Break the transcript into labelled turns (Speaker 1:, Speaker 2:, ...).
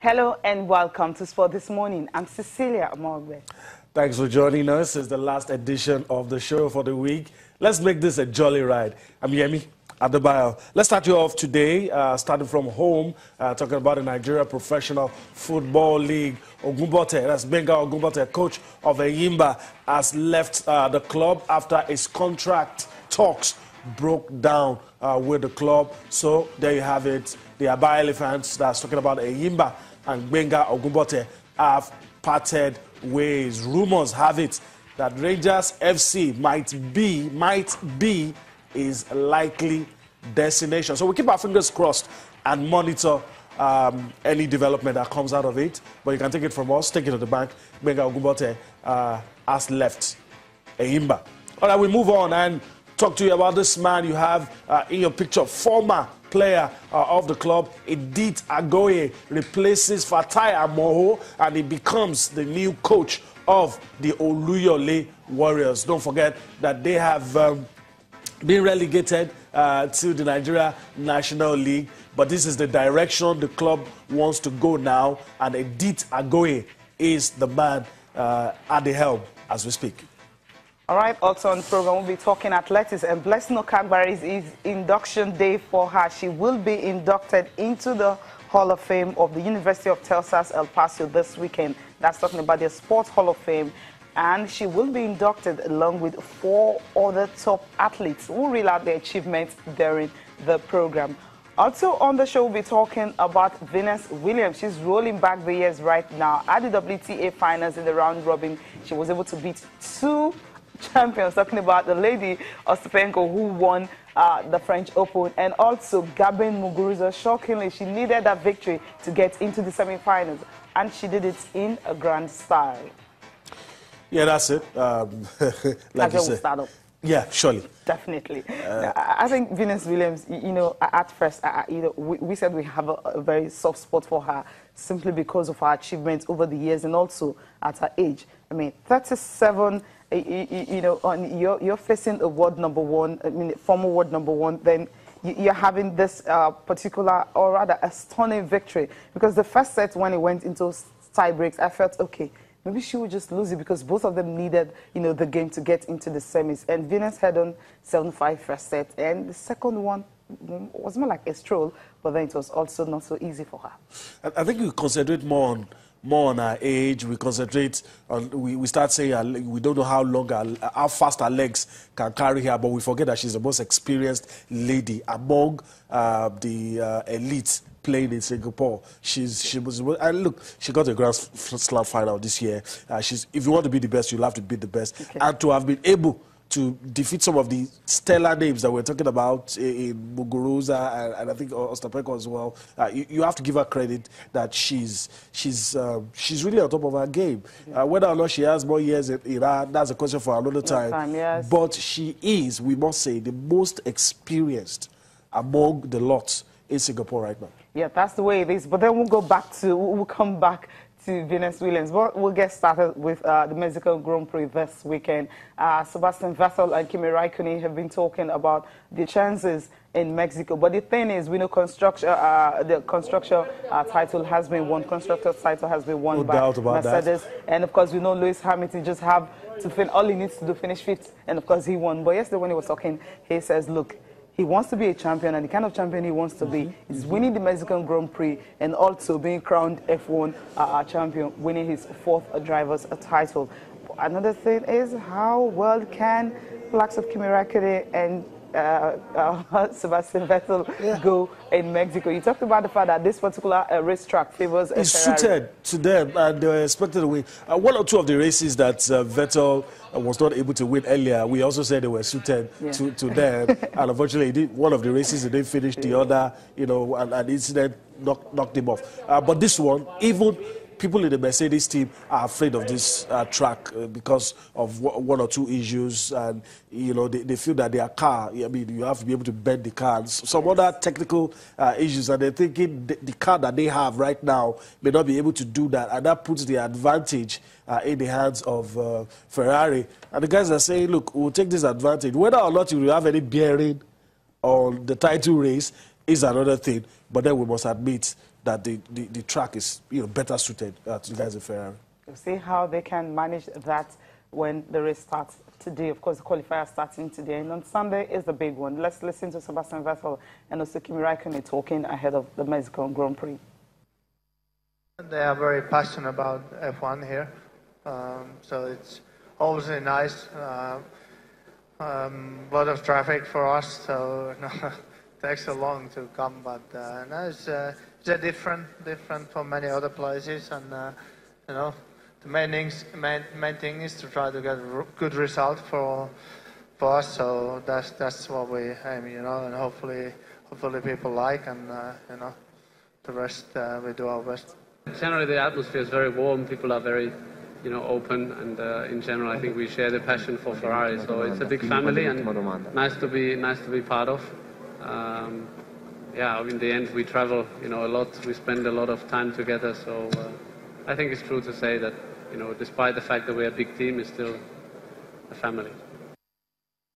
Speaker 1: Hello and welcome to Sport This Morning. I'm Cecilia Amogbe.
Speaker 2: Thanks for joining us. It's the last edition of the show for the week. Let's make this a jolly ride. I'm Yemi Adebayo. Let's start you off today, starting from home, talking about the Nigeria Professional Football League. Ogunbote, that's Benga Ogunbote, coach of Eyimba, has left the club after his contract talks broke down with the club. So there you have it. The Aba Elephants that's talking about Eyimba and Benga Ogunbote have parted ways. Rumors have it that Rangers FC might be his likely destination. So we keep our fingers crossed and monitor any development that comes out of it. But you can take it from us, take it to the bank. Benga Ogunbote has left Eyimba. All right, we move on and talk to you about this man you have in your picture, former player of the club. Edith Agoye replaces Fatai Amoho and he becomes the new coach of the Oluyole Warriors. Don't forget that they have been relegated to the Nigeria National League, but this is the direction the club wants to go now, and Edith Agoye is the man at the helm as we speak.
Speaker 1: All right, also on the program, we'll be talking athletics, and Blessing Okagbare is induction day for her. She will be inducted into the Hall of Fame of the University of Texas, El Paso this weekend. That's talking about the Sports Hall of Fame. And she will be inducted along with 4 other top athletes who reel out their achievements during the program. Also on the show, we'll be talking about Venus Williams. She's rolling back the years right now. At the WTA finals in the round robin, she was able to beat 2 champions, talking about the lady Ostapenko who won the French Open, and also Gabin Muguruza. Shockingly, she needed that victory to get into the semi-finals, and she did it in a grand style.
Speaker 2: Yeah, that's it. Like you said.
Speaker 1: Start up.
Speaker 2: Yeah, surely.
Speaker 1: Definitely. I think Venus Williams, you know, at first, you know, we said we have a very soft spot for her simply because of her achievements over the years and also at her age. I mean, 37, you know, you're facing a world number 1, I mean, former world number 1, then you're having this particular, or rather a stunning victory. Because the first set, when it went into tie breaks, I felt, okay, maybe she would just lose it because both of them needed, you know, the game to get into the semis. And Venus had on 7-5 first set, and the second one was more like a stroll, but then it was also not so easy for her.
Speaker 2: I think we concentrate more on our age. We concentrate on, we start saying we don't know how fast our legs can carry her, but we forget that she's the most experienced lady among the elites playing in Singapore. She was, and look, she got a Grand Slam final this year. If you want to be the best, you'll have to beat the best. Okay. And to have been able to defeat some of the stellar names that we're talking about in Muguruza and I think Ostapenko as well, you have to give her credit that she's really on top of her game. Yeah. Whether or not she has more years in her, that's a question for another time.
Speaker 1: Yes.
Speaker 2: But she is, we must say, the most experienced among the lots in Singapore right now.
Speaker 1: Yeah, that's the way it is. But then we'll come back to Venus Williams. But we'll get started with the Mexico Grand Prix this weekend. Sebastian Vettel and Kimi Raikkonen have been talking about the chances in Mexico. But the thing is, we know the constructor title has been won. Constructor's title has been won by Mercedes. That. And of course, we know Lewis Hamilton just have to finish. All he needs to do, finish 5th. And of course, he won. But yesterday when he was talking, he says, look, he wants to be a champion, and the kind of champion he wants to be is winning the Mexican Grand Prix and also being crowned F1 champion, winning his 4th driver's title. Another thing is, how well can the likes of Kimi Raikkonen and Sebastian Vettel go in Mexico? You talked about the fact that this particular racetrack favors a Ferrari.
Speaker 2: Suited to them, and they were expected to win. 1 or 2 of the races that Vettel was not able to win earlier, we also said they were suited to them. And unfortunately, one of the races, they didn't finish the other, you know, and an incident knocked him off. But this one, even people in the Mercedes team are afraid of this track because of 1 or 2 issues, and you know they feel that their car, I mean, you have to be able to bend the car, and some other technical issues, and they're thinking the car that they have right now may not be able to do that, and that puts the advantage in the hands of Ferrari. And the guys are saying, look, we'll take this advantage, whether or not you will have any bearing on the title race. is another thing. But then we must admit that the track is better suited to the guys in Ferrari.
Speaker 1: We'll see how they can manage that when the race starts today. Of course, the qualifier starting today. And on Sunday is the big one. Let's listen to Sebastian Vettel and also Kimi Raikkonen talking ahead of the Mexico Grand Prix.
Speaker 3: They are very passionate about F1 here. So it's obviously nice. A lot of traffic for us, so it takes so long to come. But no, it's different from many other places, and the main thing is to try to get a good result for us. So that's what we aim, and hopefully people like, and the rest we do our best.
Speaker 4: Generally, the atmosphere is very warm. People are very, open, and in general, I think we share the passion for Ferrari. So it's a big family, and nice to be part of. Yeah, in the end, we travel, a lot. We spend a lot of time together. So I think it's true to say that, despite the fact that we're a big team, it's still a family.